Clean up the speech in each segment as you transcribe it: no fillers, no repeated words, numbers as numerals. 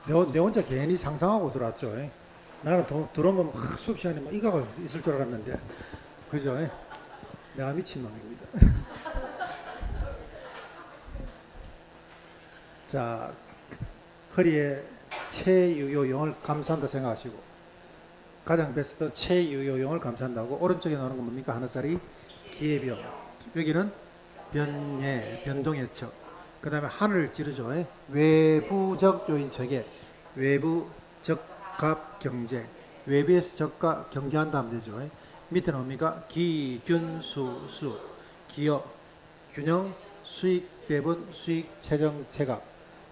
내 혼자 괜히 상상하고 들어왔죠. 나는 들어오면 막 수업 시간에 막 이가가 있을 줄 알았는데, 그죠? 내가 미친놈입니다. 자, 허리에 체유요용을 감싼다 생각하시고, 가장 베스트 체유요용을 감싼다고. 오른쪽에 나오는 건 뭡니까? 하나짜리 기회병. 여기는 변예, 변동의 척. 그 다음에 하늘을 찌르죠. 외부적 요인 설계, 외부 적합 경제, 외부에서 적과 경제한다 하면 되죠. 밑에는 뭡니까? 기균수수, 기업, 균형, 수익, 배분, 수익, 재정, 체감.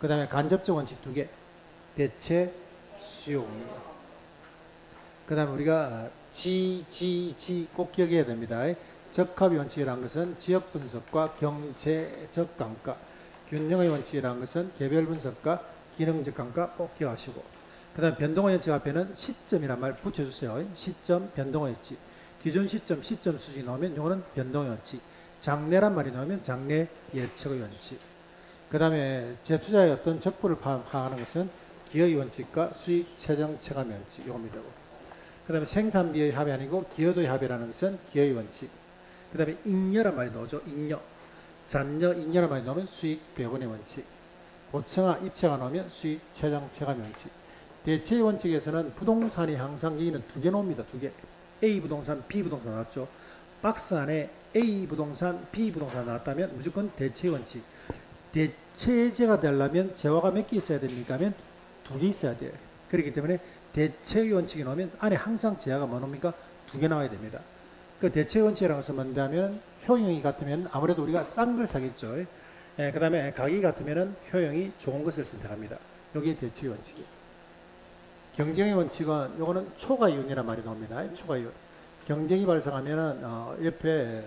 그 다음에 간접적 원칙 두 개, 대체, 수용. 그 다음에 우리가 꼭 기억해야 됩니다. 적합의 원칙이라는 것은 지역 분석과 경제적 감가, 균형의 원칙이라는 것은 개별 분석과 기능적 감가 꼭 기억하시고, 그 다음 변동의 원칙 앞에는 시점이란 말 붙여주세요. 시점, 변동의 원칙. 기존 시점, 시점 수준이 나오면 이거는 변동의 원칙. 장래란 말이 나오면 장래 예측의 원칙. 그 다음에 재투자의 어떤 적부를 파악하는 것은 기여의 원칙과 수익 최종 체감 원칙, 이겁니다. 그 다음에 생산비의 합이 아니고 기여도의 합이라는 것은 기여의 원칙. 그 다음에 잉여란 말이 나오죠. 잉여. 잔여, 잉여란 말이 나오면 수익 배분의 원칙. 보청아, 입체가 나오면 수익 최종 체감의 원칙. 대체의 원칙에서는 부동산이 항상 여기는 두 개 나옵니다. 두 개. A 부동산, B 부동산 나왔죠. 박스 안에 A 부동산, B 부동산 나왔다면 무조건 대체의 원칙. 대체제가 되려면 재화가 몇 개 있어야 됩니까? 하면 두 개 있어야 돼요. 그렇기 때문에 대체의 원칙이 나오면 안에 항상 재화가 뭐 나옵니까? 두 개 나와야 됩니다. 그 대체의 원칙이라는 것은 뭔냐면 효용이 같으면 아무래도 우리가 싼 걸 사겠죠. 그 다음에 가격이 같으면 효용이 좋은 것을 선택합니다. 여기 대체의 원칙이. 경쟁의 원칙은 요거는 초과이윤이란 말이 나옵니다. 초과이윤. 경쟁이 발생하면은 옆에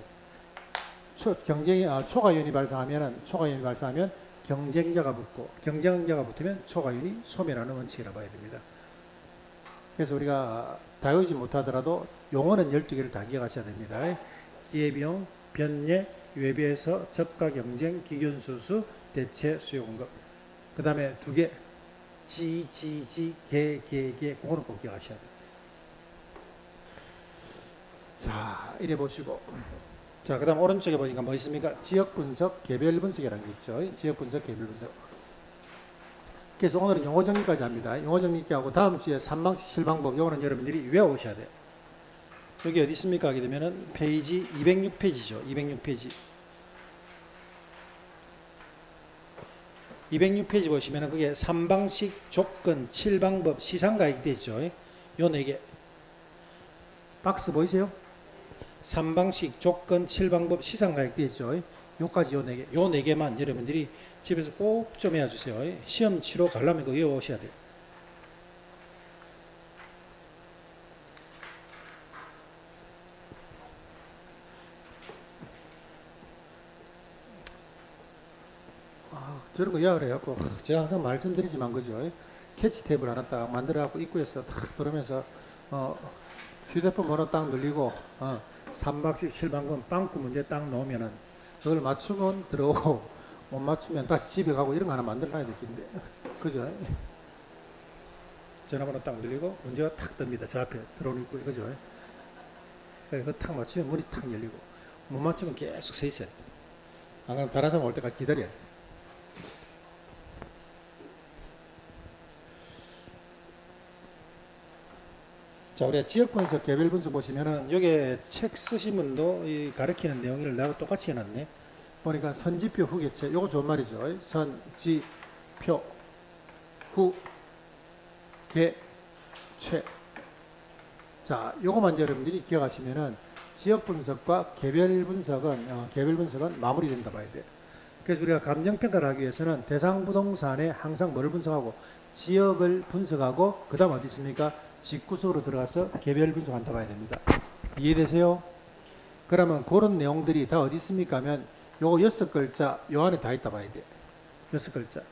초과이윤이 발생하면 경쟁자가 붙고, 경쟁자가 붙으면 초과이윤이 소멸하는 원칙이라고 봐야 됩니다. 그래서 우리가 다 외우지 못하더라도 용어는 12개를 다 기억하셔야 됩니다. 기회비용, 변예, 외부에서 저가 경쟁, 기균수수, 대체 수요공급. 그 다음에 두 개, 개, 그거는 꼭 기억하셔야 돼요. 자, 이래 보시고. 자, 그 다음 오른쪽에 보니까 뭐 있습니까? 지역 분석, 개별 분석이라는 게 있죠. 지역 분석, 개별 분석. 그래서 오늘은 용어 정리까지 합니다. 용어 정리하고 다음 주에 3방식 7방법, 요거는 여러분들이 외워오셔야 돼요. 여기 어디 있습니까? 하게 되면은 페이지 206페이지죠. 206페이지. 206페이지 보시면은 그게 3방식 조건 7방법 시상가액이 되죠. 요 4개. 박스 보이세요? 3방식 조건 7방법 시상가액 되죠. 요까지 요 4개. 요 4개만 여러분들이 집에서 꼭 좀 해주세요. 시험 치러 가려면 이거 외워오셔야 돼요. 저런 거 외우라 해갖고 제가 항상 말씀드리지만 그죠. 캐치 탭을 하나 딱 만들어갖고 입구에서 딱 들어오면서 휴대폰 번호 딱 눌리고 3박식 7방법 빵꾸 문제 딱 넣으면은 그걸 맞추면 들어오고 못 맞추면 다시 집에 가고 이런 거 하나 만들어놔야 되겠는데 그죠. 전화번호 딱 눌리고 문제가 탁 뜹니다. 저 앞에 들어오는 입구에 그죠. 그거 탁 맞추면 문이 탁 열리고 못 맞추면 계속 서 있어요. 안 그러면 다른 사람 올 때까지 기다려야 돼. 자, 우리가 지역 분석, 개별 분석 보시면은 여기 책 쓰신 분도 이 가르치는 내용을 나하고 똑같이 해놨네. 보니까 선지표 후계체, 요거 좋은 말이죠. 선지표 후계체. 자, 요거만 여러분들이 기억하시면은 지역 분석과 개별 분석은 마무리된다 봐야 돼. 그래서 우리가 감정평가를 하기 위해서는 대상 부동산에 항상 뭐를 분석하고 지역을 분석하고 그 다음 어디 있습니까? 집구석으로 들어가서 개별 분석한다 봐야 됩니다. 이해되세요? 그러면 그런 내용들이 다 어디 있습니까? 하면 요거 6글자 요 안에 다 있다 봐야 돼. 6글자.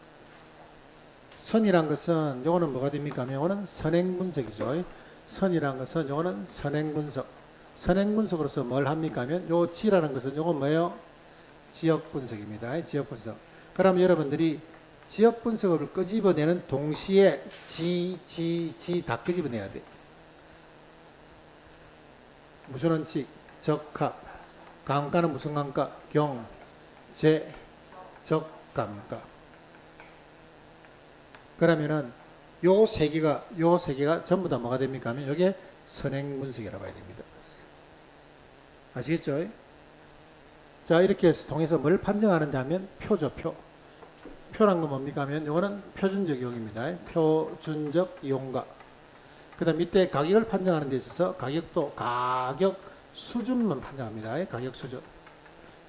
선이란 것은 요거는 뭐가 됩니까? 하면 요거는 선행 분석이죠. 선이란 것은 요거는 선행 분석. 선행 분석으로서 뭘 합니까? 하면 요 지라는 것은 요건 뭐예요? 지역 분석입니다. 지역 분석. 그럼 여러분들이 지역 분석을 끄집어내는 동시에 지 다 끄집어내야 돼. 무슨 원칙? 적합. 감가는 무슨 감가? 경, 제, 적, 감가. 그러면은 요 세 개가 전부 다 뭐가 됩니까 하면 이게 선행 분석이라고 봐야 됩니다. 아시겠죠? 자, 이렇게 해서 통해서 뭘 판정하는데 하면 표죠, 표. 표란 건 뭡니까 하면 이거는 표준적 이용입니다. 표준적 이용가. 그 다음 밑에 가격을 판정하는 데 있어서 가격도 가격 수준만 판정합니다. 가격 수준.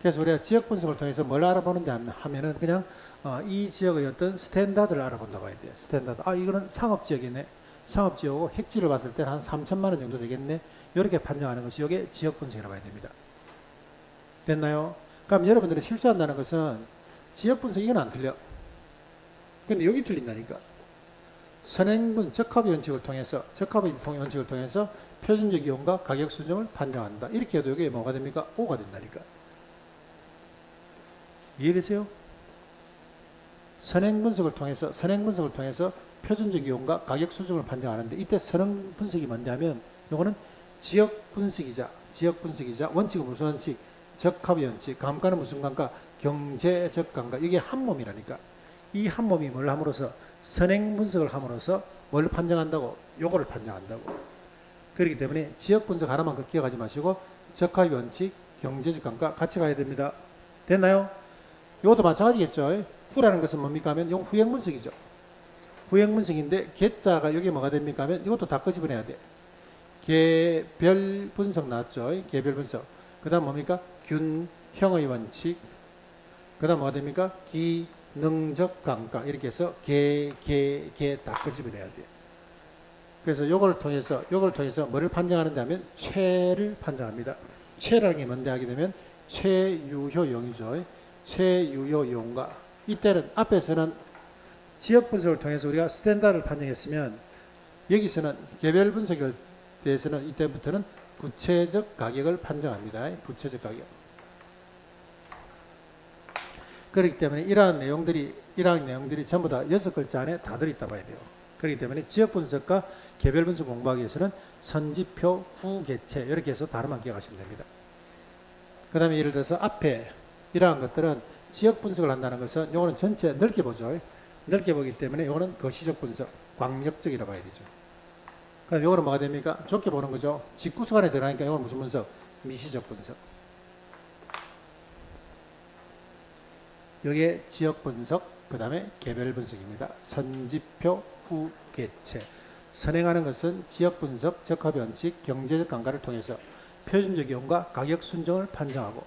그래서 우리가 지역 분석을 통해서 뭘 알아보는데 하면은 그냥 이 지역의 어떤 스탠다드를 알아본다고 해야 돼요. 스탠다드. 아, 이거는 상업지역이네. 상업지역이고 획지를 봤을 때는 한 3천만 원 정도 되겠네. 이렇게 판정하는 것이 이게 지역 분석이라고 해야 됩니다. 됐나요? 그럼 여러분들이 실수한다는 것은 지역 분석 이건 안 틀려. 근데 여기 틀린다니까. 선행분 적합 원칙을 통해서 표준적 이용과 가격 수준을 판정한다. 이렇게 해도 이게 뭐가 됩니까? O가 된다니까. 이해되세요? 선행 분석을 통해서 표준적 이용과 가격 수준을 판정하는데 이때 선행 분석이 뭔데 하면 요거는 지역 분석이자 원칙은 무슨 원칙? 적합의 원칙. 감가는 무슨 감가? 경제적 감가. 이게 한 몸이라니까. 이 한 몸이 뭘 함으로써 선행 분석을 함으로써 뭘 판정한다고? 요거를 판정한다고. 그렇기 때문에 지역 분석 하나만 기억하지 마시고 적합의 원칙, 경제적 감가 같이 가야 됩니다. 됐나요? 이것도 마찬가지겠죠. 후라는 것은 뭡니까 하면 이건 후행 분석이죠. 후행 분석인데 개자가 여기 뭐가 됩니까 하면 이것도 다 끄집어내야 돼. 개별 분석 나왔죠. 개별 분석. 그 다음 뭡니까? 균형의 원칙. 그 다음 뭐가 됩니까? 기능적 감가. 이렇게 해서 개 다 끄집어내야 돼. 그래서 요걸 통해서 뭐를 판정하는데 하면 최를 판정합니다. 최라는 게 뭔데 하게 되면 최유효용이죠. 최유효용과 이때는 앞에서는 지역 분석을 통해서 우리가 스탠다드를 판정했으면 여기서는 개별 분석에 대해서는 이때부터는 구체적 가격을 판정합니다. 구체적 가격. 그렇기 때문에 이러한 내용들이 전부 다 6글자 안에 다 들어있다 봐야 돼요. 그렇기 때문에 지역 분석과 개별 분석 공부하기 위해서는 선지표, 후개체 이렇게 해서 단어만 기억하시면 됩니다. 그 다음에 예를 들어서 앞에 이러한 것들은 지역 분석을 한다는 것은 요거는 전체 넓게 보죠. 넓게 보기 때문에 요거는 거시적 분석, 광역적이라고 봐야 되죠. 그럼 요거는 뭐가 됩니까? 좁게 보는 거죠. 직구수 안에 들어가니까 요거는 무슨 분석? 미시적 분석. 요게 지역 분석, 그 다음에 개별 분석입니다. 선지표, 후개체. 선행하는 것은 지역 분석, 적합의 원칙, 경제적 감가를 통해서 표준적 이용과 가격 순정을 판정하고,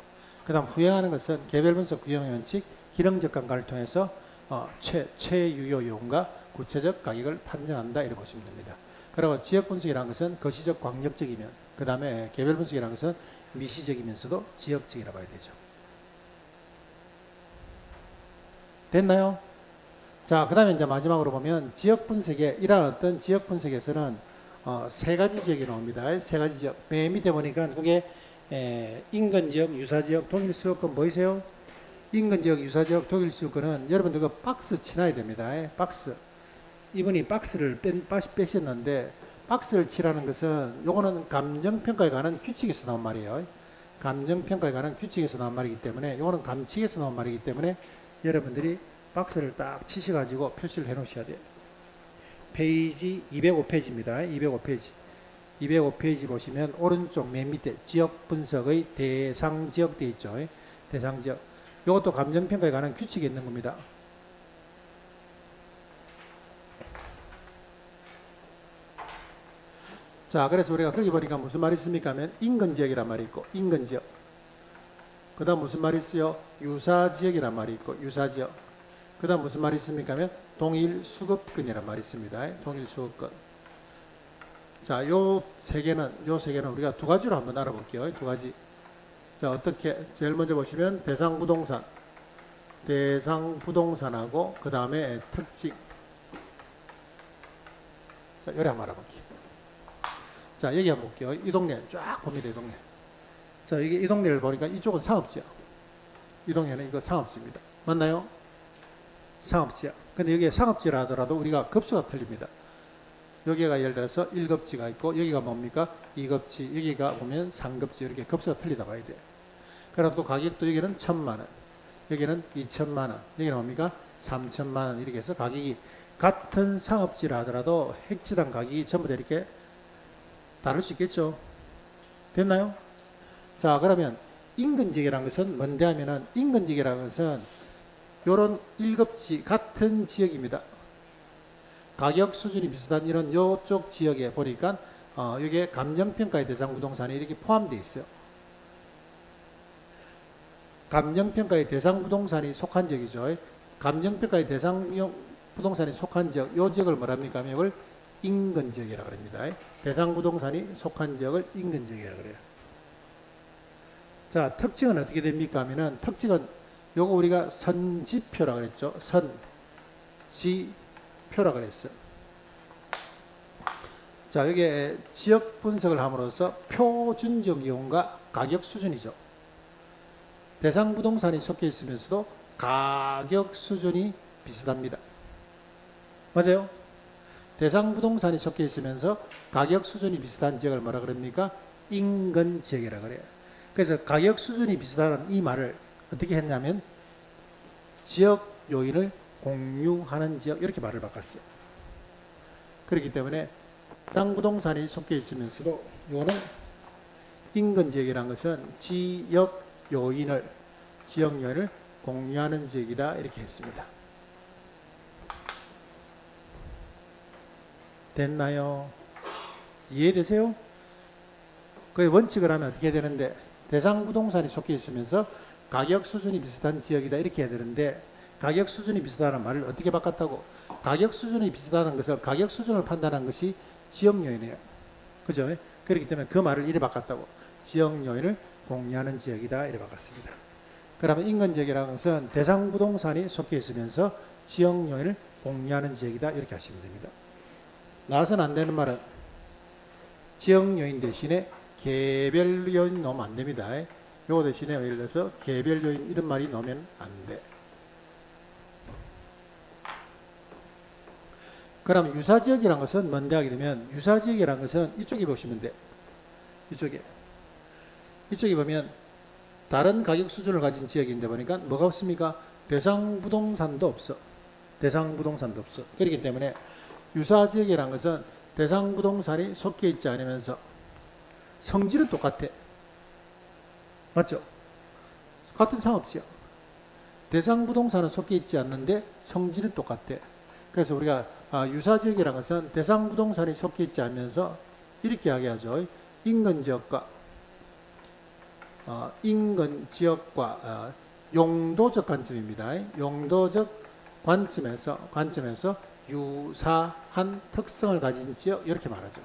그 다음 후행하는 것은 개별 분석 구형의 원칙, 기능적 감가를 통해서 최유효 이용과 구체적 가격을 판정한다 이렇게 보시면 됩니다. 그리고 지역 분석이라는 것은 거시적 광역적이면, 그 다음에 개별 분석이라는 것은 미시적이면서도 지역적이라고 봐야 되죠. 됐나요? 자, 그 다음에 이제 마지막으로 보면 지역 분석에, 이러한 어떤 지역 분석에서는 세 가지 지역이 나옵니다. 세 가지 지역. 맨 밑에 보니까 그게 인근지역, 유사지역, 독일수요권 보이세요? 인근지역, 유사지역, 독일수요권은 여러분들 그 박스 칠해야 됩니다. 박스. 이분이 박스를 빼셨는데 박스를 칠하는 것은 요거는 감정평가에 관한 규칙에서 나온 말이에요. 감정평가에 관한 규칙에서 나온 말이기 때문에 요거는 감칙에서 나온 말이기 때문에 여러분들이 박스를 딱 치셔가지고 표시를 해 놓으셔야 돼요. 페이지 205페이지입니다. 205페이지. 205페이지 보시면 오른쪽 맨 밑에 지역 분석의 대상 지역 되어 있죠. 대상 지역. 이것도 감정평가에 관한 규칙이 있는 겁니다. 자, 그래서 우리가 거기 보니까 무슨 말이 있습니까 하면 인근지역이란 말이 있고, 인근지역. 그 다음 무슨 말이 있어요? 유사지역이란 말이 있고, 유사지역. 그 다음 무슨 말이 있습니까 하면 동일수급권이란 말이 있습니다. 동일수급권. 자, 요 세 개는 우리가 두 가지로 한번 알아볼게요. 두 가지. 자, 어떻게? 제일 먼저 보시면 대상부동산하고 그 다음에 특징. 자, 요래 한번 알아볼게요. 자, 여기 한번 볼게요. 이 동네 쫙 봅니다. 이 동네. 자, 이 동네를 보니까 이쪽은 상업지역. 이 동네는 이거 상업지입니다. 맞나요? 상업지역. 근데 여기에 상업지라 하더라도 우리가 급수가 틀립니다. 여기가 예를 들어서 1급지가 있고 여기가 뭡니까? 2급지, 여기가 보면 3급지 이렇게 급수가 틀리다 봐야 돼요. 그리고 또 가격도 여기는 1,000만 원, 여기는 2,000만 원, 여기는 뭡니까? 3,000만 원 이렇게 해서 가격이 같은 상업지라 하더라도 획지당 가격이 전부 다 이렇게 다를 수 있겠죠. 됐나요? 자, 그러면 인근지역이라는 것은 뭔데 하면은 인근지역이라는 것은 요런 1급지 같은 지역입니다. 가격 수준이 비슷한 이런 요쪽 지역에 보니까 여기에 감정평가의 대상 부동산이 이렇게 포함되어 있어요. 감정평가의 대상 부동산이 속한 지역이죠. 감정평가의 대상 부동산이 속한 지역, 요 지역을 뭐랍니까? 이걸 인근지역이라고 합니다. 대상 부동산이 속한 지역을 인근지역이라고 그래요. 자, 특징은 어떻게 됩니까? 하면은 특징은 요거 우리가 선지표라고 그랬죠. 선지표라고 그랬어요. 자, 여기에 지역 분석을 함으로써 표준적 이용과 가격 수준이죠. 대상 부동산이 섞여 있으면서도 가격 수준이 비슷합니다. 맞아요? 대상 부동산이 섞여 있으면서 가격 수준이 비슷한 지역을 뭐라 그럽니까? 인근 지역이라 그래요. 그래서 가격 수준이 비슷하다는 이 말을 어떻게 했냐면 지역 요인을 공유하는 지역 이렇게 말을 바꿨어요. 그렇기 때문에 대상 부동산이 섞여 있으면서도 이거는 인근 지역이라는 것은 지역 요인을 공유하는 지역이다 이렇게 했습니다. 됐나요? 이해되세요? 그 원칙을 하면 어떻게 되는데 대상 부동산이 섞여 있으면서 가격 수준이 비슷한 지역이다 이렇게 해야 되는데 가격 수준이 비슷하다는 말을 어떻게 바꿨다고? 가격 수준이 비슷하다는 것을 가격 수준을 판단한 것이 지역 요인이에요. 그죠? 그렇기 때문에 그 말을 이래 바꿨다고. 지역 요인을 공유하는 지역이다 이래 바꿨습니다. 그러면 인근 지역이라는 것은 대상 부동산이 섞여 있으면서 지역 요인을 공유하는 지역이다 이렇게 하시면 됩니다. 나와서는 안 되는 말은 지역 요인 대신에 개별 요인 넣으면 안 됩니다. 요거 대신에 예를 들어서 개별 요인 이런 말이 넣으면 안 돼. 그럼 유사지역이라는 것은 뭔데 하게 되면 유사지역이라는 것은 이쪽에 보시면 돼. 이쪽에 보면 다른 가격 수준을 가진 지역인데 보니까 뭐가 없습니까? 대상 부동산도 없어. 그렇기 때문에 유사지역이라는 것은 대상 부동산이 섞여 있지 않으면서 성질은 똑같아. 맞죠? 같은 상업지역. 대상 부동산은 섞여 있지 않는데 성질은 똑같아. 그래서 우리가 유사지역이라는 것은 대상 부동산이 섞여 있지 않으면서 이렇게 이야기하죠. 인근 지역과 용도적 관점입니다. 용도적 관점에서 유사한 특성을 가진 지역 이렇게 말하죠.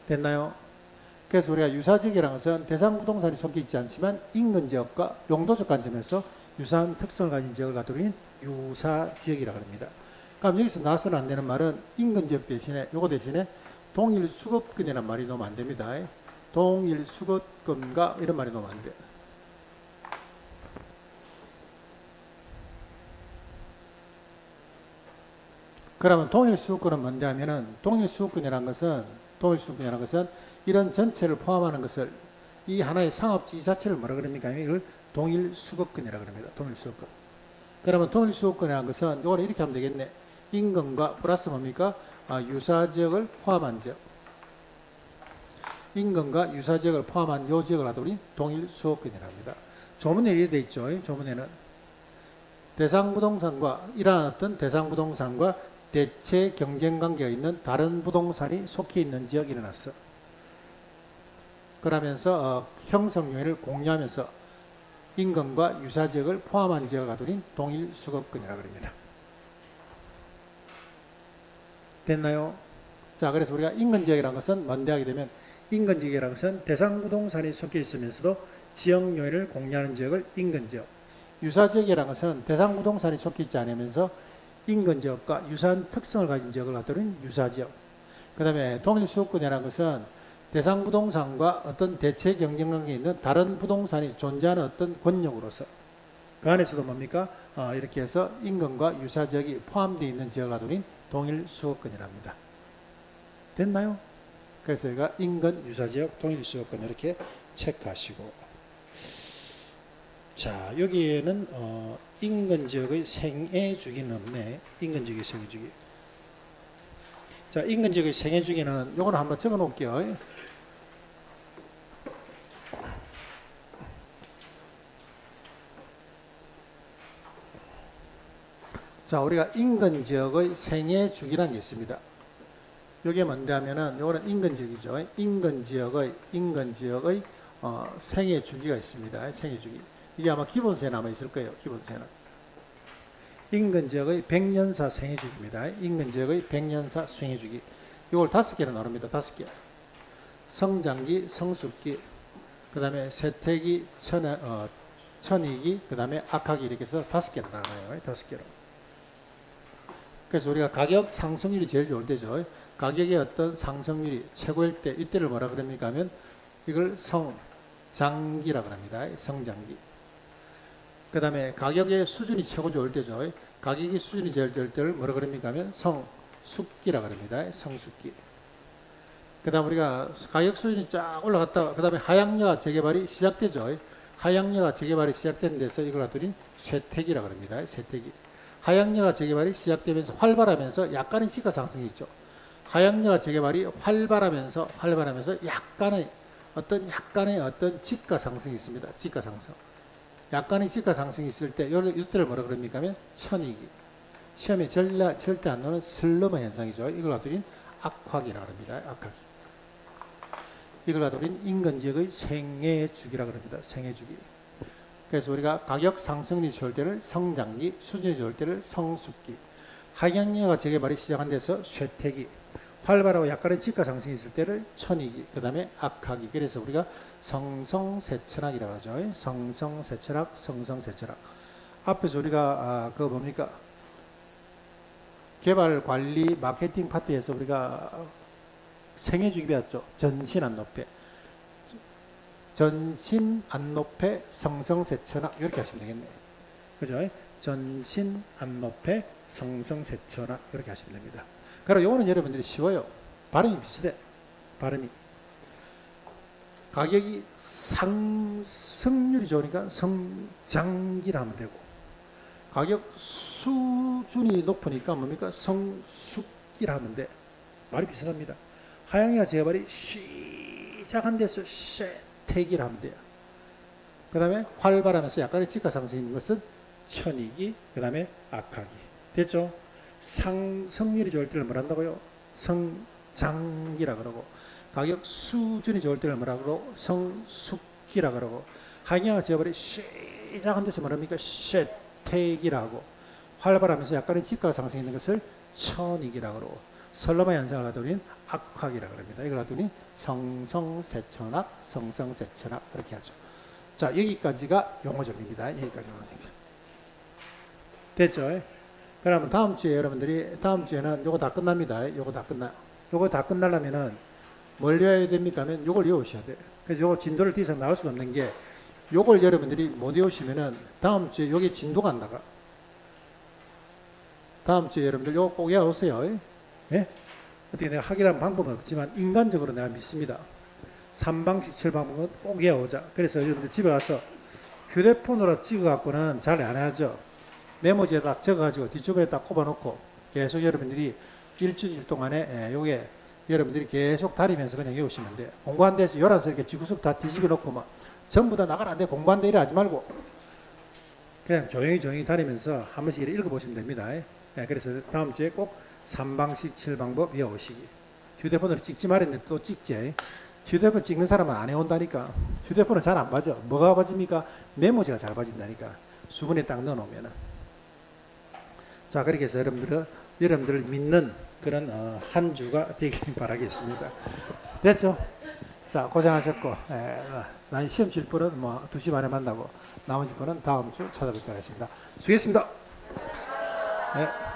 됐나요? 그래서 우리가 유사지역이라는 것은 대상 부동산이 섞여 있지 않지만 인근 지역과 용도적 관점에서 유사한 특성을 가진 지역을 가지고 있는 유사지역이라고 합니다. 그럼 여기서 나서는 안 되는 말은 인근 지역 대신에 요거 대신에 동일 수급권이라는 말이 넣으면 안 됩니다. 동일 수급권과 이런 말이 넣으면 안 돼요. 그러면 동일 수급권은 뭔데 하면은 동일 수급권이라는 것은 이런 전체를 포함하는 것을 이 하나의 상업지 이 자체를 뭐라 그럽니까? 이걸 동일 수급권이라고 합니다. 동일 수급권. 그러면 동일 수급권이라는 것은 이거는 이렇게 하면 되겠네. 인근과 플러스 뭡니까? 유사지역을 포함한 지역. 인근과 유사지역을 포함한 요 지역을 하다 보니 동일 수급권이라고 합니다. 조문에 이렇게 되어 있죠. 조문에는 대상 부동산과 이러한 어떤 대상 부동산과 대체 경쟁 관계가 있는 다른 부동산이 속해 있는 지역이 일어났어. 그러면서 형성 요인을 공유하면서 인근과 유사지역을 포함한 지역을 가두린 동일 수급권이라고 합니다. 됐나요? 자, 그래서 우리가 인근지역이라는 것은 뭔데 하게 되면 인근지역이라는 것은 대상 부동산이 섞여 있으면서도 지역 요인을 공유하는 지역을 인근지역. 유사지역이라는 것은 대상 부동산이 섞여 있지 않으면서 인근지역과 유사한 특성을 가진 지역을 갖다는 유사지역. 그 다음에 동일 수급권이라는 것은 대상 부동산과 어떤 대체 경쟁관계에 있는 다른 부동산이 존재하는 어떤 권역으로서 그 안에서도 뭡니까? 이렇게 해서 인근과 유사 지역이 포함되어 있는 지역을 가두는 동일 수거권이랍니다. 됐나요? 그래서 여기가 인근 유사 지역 동일 수거권 이렇게 체크하시고, 자 여기에는 인근 지역의 생애 주기는 없네. 인근 지역의 생애 주기. 자 인근 지역의 생애 주기는 요거는 한번 적어 놓을게요. 자, 우리가 인근 지역의 생애 주기라는 게 있습니다. 이게 뭔데 하면은, 요거는 인근 지역이죠. 인근 지역의 생애 주기가 있습니다. 생애 주기. 이게 아마 기본세에 남아 있을 거예요. 기본세는. 인근 지역의 100년사 생애 주기입니다. 인근 지역의 100년사 생애 주기. 이걸 5개로 나눕니다. 5개. 성장기, 성숙기, 그 다음에 세태기, 천이기, 그 다음에 악하기 이렇게 해서 5개로 나눠요. 5개로. 그래서 우리가 가격 상승률이 제일 좋을 때죠. 가격의 어떤 상승률이 최고일 때, 이때를 뭐라 그럽니까 하면 이걸 성장기라고 합니다. 성장기. 그 다음에 가격의 수준이 최고 좋을 때죠. 가격의 수준이 제일 좋을 때를 뭐라 그럽니까 하면 성숙기라고 합니다. 성숙기. 그 다음 우리가 가격 수준이 쫙 올라갔다가 그 다음에 하향여가 재개발이 시작되죠. 하향여가 재개발이 시작된 데서 이걸 갖더니 쇠퇴기라고 합니다. 쇠퇴기. 하향여가 재개발이 시작되면서 활발하면서 약간의 시가 상승이 있죠. 하향여가 재개발이 활발하면서 약간의 어떤 지가 상승이 있습니다. 지가 상승. 약간의 지가 상승이 있을 때 이때를 뭐라 그럽니까 하면 천이기. 시험에 절대 안 나오는 슬럼프 현상이죠. 이걸 갖더니 악화기라고 합니다. 악화기. 이걸 갖더니 인근 지역의 생애 주기라고 합니다. 생애 주기. 그래서 우리가 가격 상승률이 좋을 때를 성장기, 수준이 좋을 때를 성숙기, 하향여가 재개발이 시작한 데서 쇠퇴기, 활발하고 약간의 지가 상승이 있을 때를 천이기, 그 다음에 악하기. 그래서 우리가 성성세천학이라고 하죠. 성성세천학, 성성세천학. 앞에서 우리가 그거 뭡니까? 개발, 관리, 마케팅 파트에서 우리가 생애주기 배웠죠. 전신 안 높여. 전신 안 높여 성성세천학 이렇게 하시면 되겠네요. 그죠? 전신 안 높여 성성세천학 이렇게 하시면 됩니다. 그리고 요거는 여러분들이 쉬워요. 발음이 비슷해. 발음이. 가격이 상승률이 좋으니까 성장기라 하면 되고, 가격 수준이 높으니까 뭡니까? 성숙기라 하면 돼. 말이 비슷합니다. 하향여가 재개발이 시작한 데서 쇠퇴기라 하면 돼요. 그 다음에 활발하면서 약간의 지가 상승이 있는 것은 천이기, 그 다음에 악하기. 됐죠? 상승률이 좋을 때를 뭐라 한다고요? 성장기라 그러고, 가격 수준이 좋을 때를 뭐라 그러고? 성숙기라 그러고, 하향여가 재개발이 시작한 데서 뭐랍니까? 쇠퇴기라고, 활발하면서 약간의 지가 상승이 있는 것을 천이기라 그러고, 설로마 현상을 가두니 악화기라고 합니다. 이걸 가두니 성성세천학, 성성세천학 이렇게 하죠. 자, 여기까지가 용어정리입니다. 여기까지가 됐죠? 그러면 다음 주에 여러분들이 다음 주에는 요거 다 끝납니다. 요거 다 끝나. 요거 다 끝나려면은 뭘 외워야 됩니까? 하면 요걸 외우셔야 돼요. 그래서 요거 진도를 더 이상 나올 수가 없는 게, 요걸 여러분들이 못 외우시면은 다음 주에 요게 진도가 안 나가. 다음 주에 여러분들 요거 꼭 외워오세요. 예? 어떻게 내가 하기라는 방법은 없지만 인간적으로 내가 믿습니다. 3방식 7방법은 꼭 외워오자. 그래서 여러분들 집에 와서 휴대폰으로 찍어갖고는 잘 안 하죠. 메모지에 딱 적어가지고 뒷주변에 딱 꼽아놓고 계속 여러분들이 일주일 동안에 요게 여러분들이 계속 다니면서 그냥 외우시면 돼요. 공부한 데서 열어서 이렇게 지구석 다 뒤집어 놓고 막 전부 다 나가라 안 돼. 공부한 데 이래 하지 말고 그냥 조용히 다니면서 한 번씩 이렇게 읽어보시면 됩니다. 예, 그래서 다음 주에 꼭 3방식 7방법 외우시기. 휴대폰으로 찍지 말했는데 또 찍지. 휴대폰 찍는 사람은 안 해온다니까. 휴대폰은 잘 안 빠져. 뭐가 빠집니까? 메모지가 잘 빠진다니까. 수분에 딱 넣어놓으면. 자, 그렇게 해서 여러분들을 믿는 그런 한 주가 되길 바라겠습니다. 됐죠? 자, 고생하셨고, 난 시험 칠 분은 뭐 2시 반에 만나고 나머지 분은 다음 주 찾아뵙도록 하겠습니다. 수고했습니다. 네.